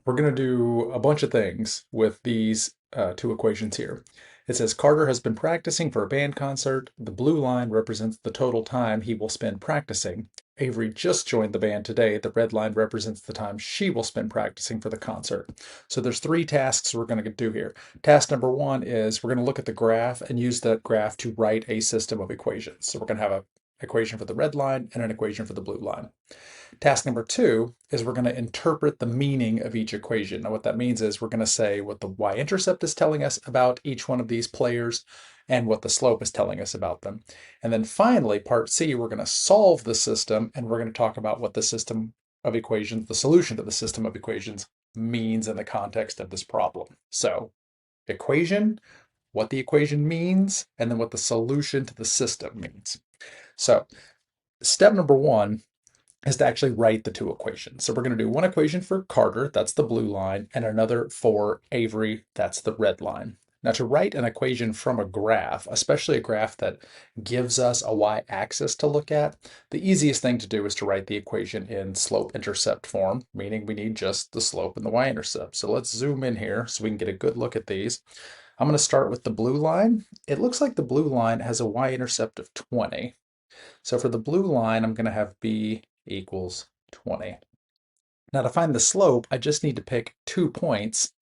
We're going to do a bunch of things with these two equations here. It says Carter has been practicing for a band concert. The blue line represents the total time he will spend practicing. Avery just joined the band today. The red line represents the time she will spend practicing for the concert. So there's three tasks we're going to do here. Task number one is we're going to look at the graph and use that graph to write a system of equations. So we're going to have an equation for the red line and an equation for the blue line. Task number two is we're going to interpret the meaning of each equation. Now, what that means is we're going to say what the y-intercept is telling us about each one of these players and what the slope is telling us about them. And then finally, part C, we're going to solve the system and we're going to talk about what the system of equations, the solution to the system of equations means in the context of this problem. So equation, what the equation means, and then what the solution to the system means. So step number one is to actually write the two equations. So we're going to do one equation for Carter, that's the blue line, and another for Avery, that's the red line. Now, to write an equation from a graph, especially a graph that gives us a y-axis to look at, the easiest thing to do is to write the equation in slope-intercept form, meaning we need just the slope and the y-intercept. So let's zoom in here so we can get a good look at these. I'm going to start with the blue line. It looks like the blue line has a y-intercept of 20. So for the blue line, I'm going to have b equals 20. Now to find the slope, I just need to pick 2 points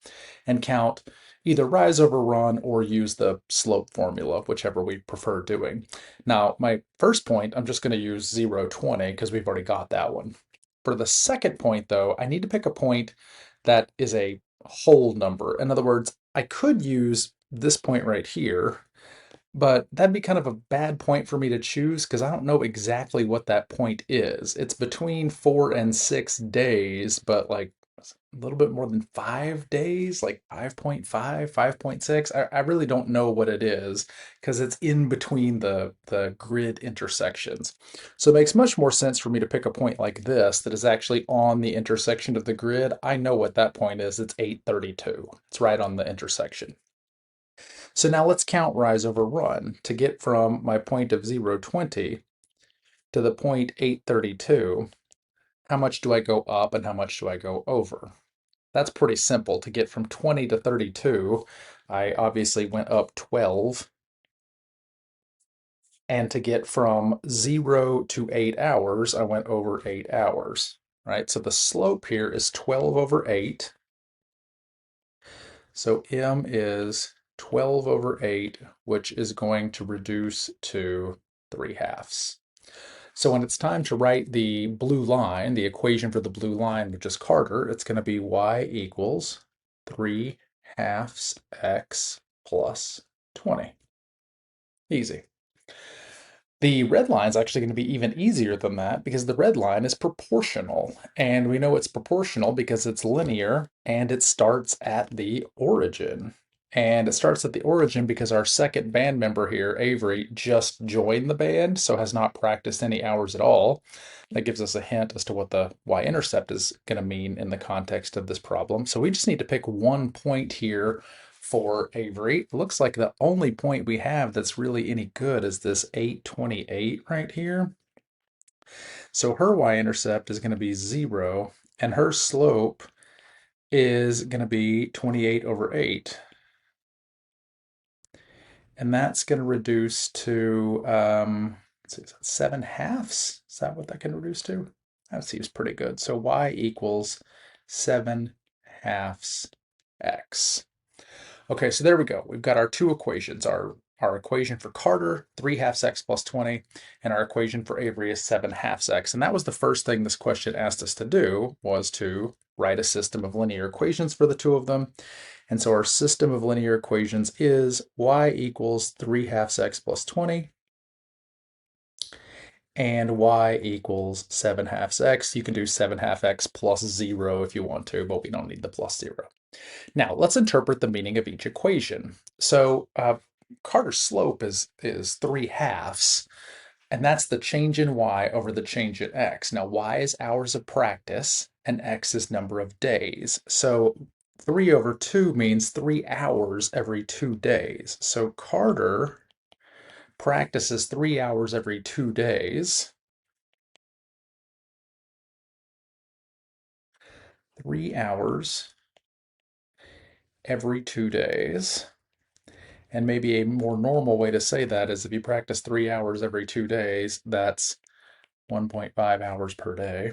and count either rise over run or use the slope formula, whichever we prefer doing. Now my first point, I'm just going to use 0, 20 because we've already got that one. For the second point though, I need to pick a point that is a whole number. In other words, I could use this point right here, but that'd be kind of a bad point for me to choose because I don't know exactly what that point is. It's between 4 and 6 days, but like a little bit more than 5 days, like 5.5, 5.6. I really don't know what it is because it's in between the grid intersections. So it makes much more sense for me to pick a point like this that is actually on the intersection of the grid. I know what that point is. It's 832. It's right on the intersection. So now let's count rise over run to get from my point of 0, 20 to the point 832. How much do I go up and how much do I go over? That's pretty simple. To get from 20 to 32, I obviously went up 12. And to get from 0 to 8 hours, I went over 8 hours, right? So the slope here is 12 over 8. So m is 12 over 8, which is going to reduce to 3/2. So when it's time to write the blue line, the equation for the blue line, which is Carter, it's going to be y equals 3/2 x plus 20. Easy. The red line is actually going to be even easier than that because the red line is proportional. And we know it's proportional because it's linear and it starts at the origin. And it starts at the origin because our second band member here, Avery, just joined the band, so has not practiced any hours at all. That gives us a hint as to what the y-intercept is going to mean in the context of this problem. So we just need to pick one point here for Avery. It looks like the only point we have that's really any good is this 828 right here. So her y-intercept is going to be 0, and her slope is going to be 28 over 8. And that's going to reduce to, let's see, is that 7/2? Is that what that can reduce to? That seems pretty good. So y equals 7/2 x. Okay, so there we go. We've got our two equations. Our equation for Carter, 3/2 x plus 20, and our equation for Avery is 7/2 x. And that was the first thing this question asked us to do, was to write a system of linear equations for the two of them. And so our system of linear equations is y equals 3/2 x plus 20 and y equals 7/2 x. You can do 7/2 x plus 0 if you want to, but we don't need the plus 0. Now, let's interpret the meaning of each equation. So Carter's slope is 3/2, and that's the change in y over the change in x. Now, y is hours of practice, and x is number of days. So 3 over 2 means 3 hours every 2 days. So Carter practices 3 hours every 2 days. 3 hours every 2 days. And maybe a more normal way to say that is if you practice 3 hours every 2 days, that's 1.5 hours per day.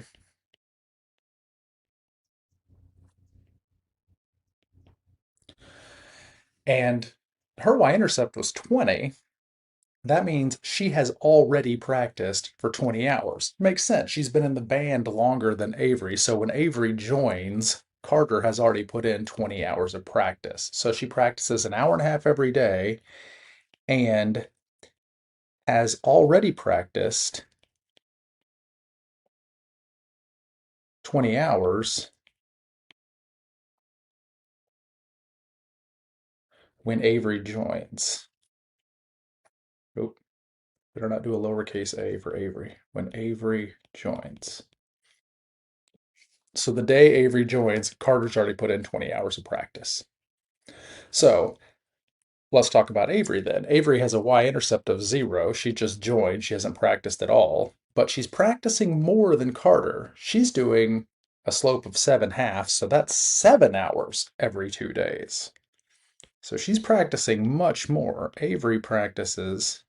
And her y-intercept was 20. That means she has already practiced for 20 hours. Makes sense. She's been in the band longer than Avery. So when Avery joins, Carter has already put in 20 hours of practice. So she practices an hour and a half every day and has already practiced 20 hours when Avery joins. Oop, better not do a lowercase a for Avery. When Avery joins. So the day Avery joins, Carter's already put in 20 hours of practice. So let's talk about Avery then. Avery has a y-intercept of 0. She just joined. She hasn't practiced at all. But she's practicing more than Carter. She's doing a slope of 7/2, so that's 7 hours every 2 days. So she's practicing much more. Avery practices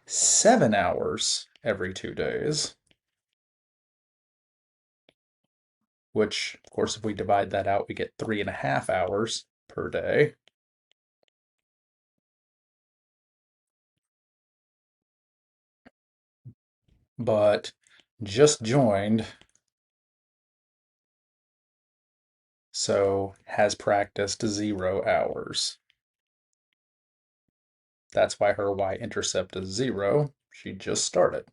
7 hours every 2 days, which, of course, if we divide that out, we get 3.5 hours per day. But just joined, so has practiced 0 hours. That's why her y-intercept is 0. She just started.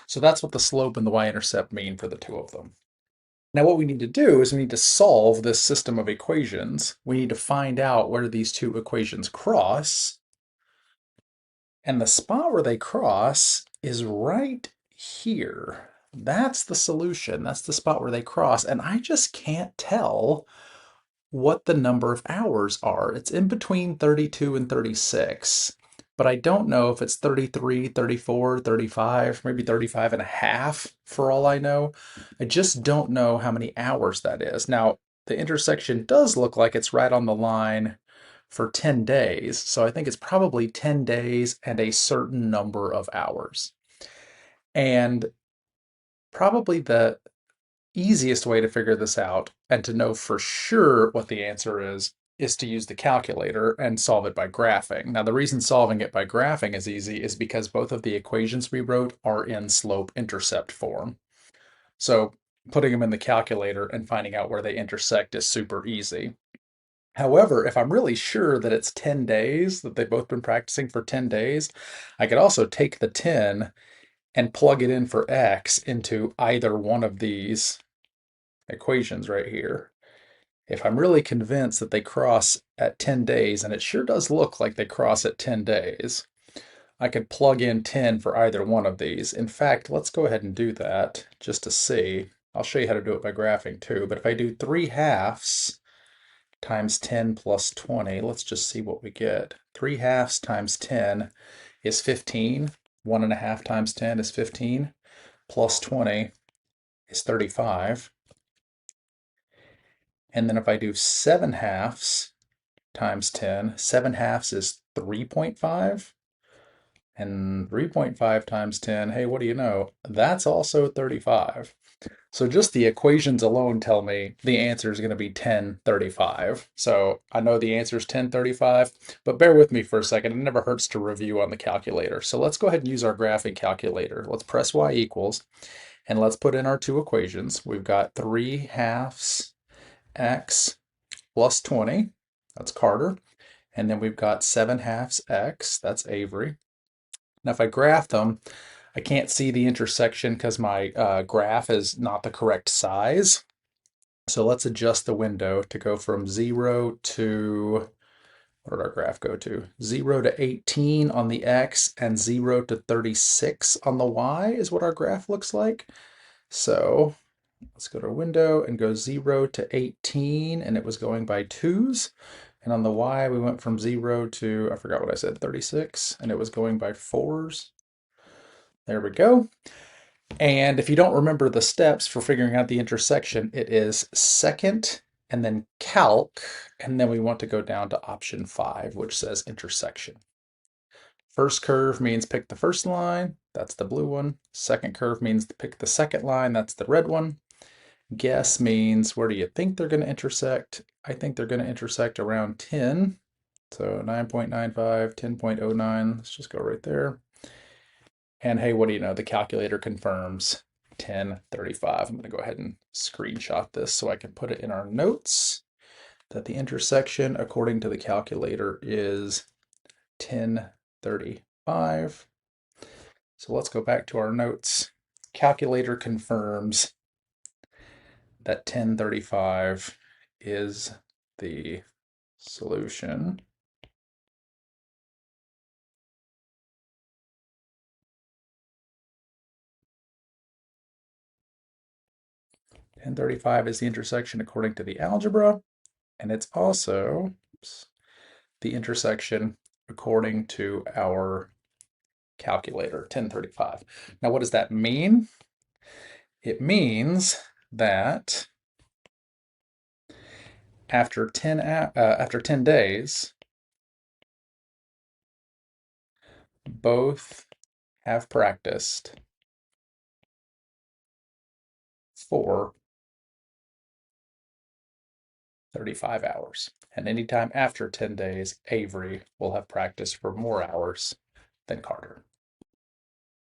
So that's what the slope and the y-intercept mean for the two of them. Now what we need to do is we need to solve this system of equations. We need to find out where these two equations cross. And the spot where they cross is right here. That's the solution. That's the spot where they cross. And I just can't tell what the number of hours are. It's in between 32 and 36, but I don't know if it's 33, 34, 35, maybe 35 and a half for all I know. I just don't know how many hours that is. Now, the intersection does look like it's right on the line for 10 days, so I think it's probably 10 days and a certain number of hours. And probably the easiest way to figure this out and to know for sure what the answer is to use the calculator and solve it by graphing. Now, the reason solving it by graphing is easy is because both of the equations we wrote are in slope-intercept form. So putting them in the calculator and finding out where they intersect is super easy. However, if I'm really sure that it's 10 days, that they've both been practicing for 10 days, I could also take the 10 and plug it in for x into either one of these equations right here. If I'm really convinced that they cross at 10 days, and it sure does look like they cross at 10 days, I could plug in 10 for either one of these. In fact, let's go ahead and do that just to see. I'll show you how to do it by graphing too, but if I do 3/2 times 10 plus 20, let's just see what we get. 3/2 times 10 is 15. 1.5 times 10 is 15. Plus 20 is 35. And then if I do 7/2 times 10, 7/2 is 3.5. And 3.5 times 10, hey, what do you know? That's also 35. So just the equations alone tell me the answer is going to be 1035. So I know the answer is 1035, but bear with me for a second. It never hurts to review on the calculator. So let's go ahead and use our graphing calculator. Let's press y equals, and let's put in our two equations. We've got 3/2 x plus 20, that's Carter. And then we've got 7/2 x, that's Avery. Now if I graph them, I can't see the intersection because my graph is not the correct size. So let's adjust the window to go from 0 to, what did our graph go to? 0 to 18 on the x and 0 to 36 on the y is what our graph looks like. So let's go to our window and go 0 to 18, and it was going by 2's. And on the y, we went from 0 to, I forgot what I said, 36, and it was going by 4's. There we go. And if you don't remember the steps for figuring out the intersection, it is second and then calc, and then we want to go down to option 5, which says intersection. First curve means pick the first line, that's the blue one. Second curve means pick the second line, that's the red one. Guess means where do you think they're going to intersect? I think they're going to intersect around 10. So 9.95, 10.09, let's just go right there. And hey, what do you know? The calculator confirms 1035. I'm going to go ahead and screenshot this so I can put it in our notes that the intersection, according to the calculator, is 1035. So let's go back to our notes. Calculator confirms that 1035 is the solution. And 35 is the intersection according to the algebra, and it's also the intersection according to our calculator, 1035. Now, what does that mean? It means that after 10 days, both have practiced for 35 hours. And anytime after 10 days, Avery will have practiced for more hours than Carter.